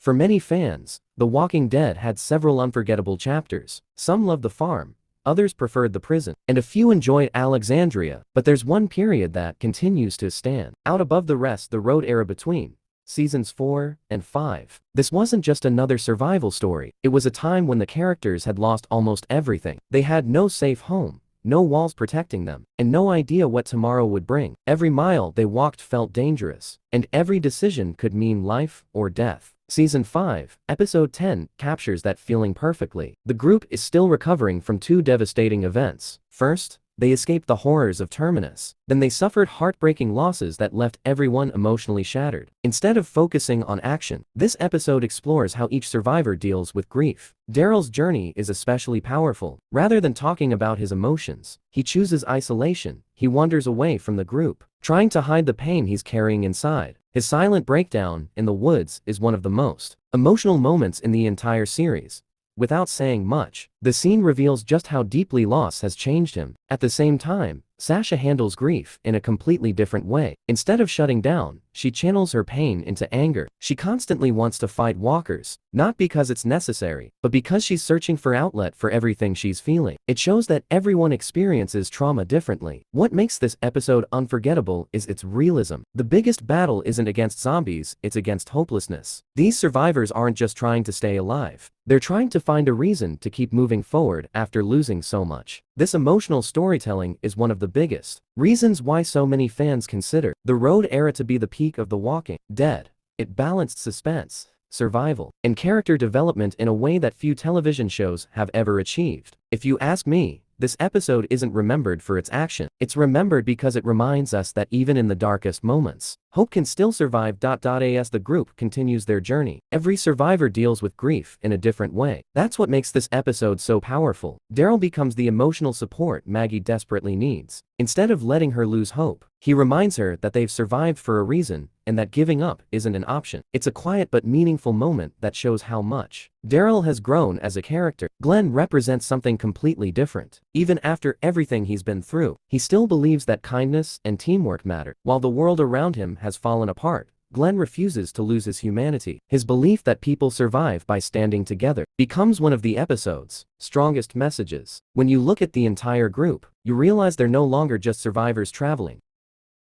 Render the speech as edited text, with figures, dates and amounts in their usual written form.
For many fans, The Walking Dead had several unforgettable chapters. Some loved the farm, others preferred the prison, and a few enjoyed Alexandria, but there's one period that continues to stand out above the rest: the road era between seasons 4 and 5. This wasn't just another survival story, it was a time when the characters had lost almost everything. They had no safe home, no walls protecting them, and no idea what tomorrow would bring. Every mile they walked felt dangerous, and every decision could mean life or death. Season 5, Episode 10, captures that feeling perfectly. The group is still recovering from two devastating events. First, they escaped the horrors of Terminus. Then they suffered heartbreaking losses that left everyone emotionally shattered. Instead of focusing on action, this episode explores how each survivor deals with grief. Daryl's journey is especially powerful. Rather than talking about his emotions, he chooses isolation. He wanders away from the group, trying to hide the pain he's carrying inside. His silent breakdown in the woods is one of the most emotional moments in the entire series. Without saying much, the scene reveals just how deeply loss has changed him. At the same time, Sasha handles grief in a completely different way. Instead of shutting down, she channels her pain into anger. She constantly wants to fight walkers, not because it's necessary, but because she's searching for outlet for everything she's feeling. It shows that everyone experiences trauma differently. What makes this episode unforgettable is its realism. The biggest battle isn't against zombies, it's against hopelessness. These survivors aren't just trying to stay alive, they're trying to find a reason to keep moving forward after losing so much. This emotional storytelling is one of the biggest reasons why so many fans consider the Road era to be the peak of The Walking Dead. It balanced suspense, survival, and character development in a way that few television shows have ever achieved. If you ask me, this episode isn't remembered for its action. It's remembered because it reminds us that even in the darkest moments, hope can still survive. As the group continues their journey, every survivor deals with grief in a different way. That's what makes this episode so powerful. Daryl becomes the emotional support Maggie desperately needs. Instead of letting her lose hope, he reminds her that they've survived for a reason and that giving up isn't an option. It's a quiet but meaningful moment that shows how much Daryl has grown as a character. Glenn represents something completely different. Even after everything he's been through, he still believes that kindness and teamwork matter. While the world around him has fallen apart, Glenn refuses to lose his humanity. His belief that people survive by standing together becomes one of the episode's strongest messages. When you look at the entire group, you realize they're no longer just survivors traveling.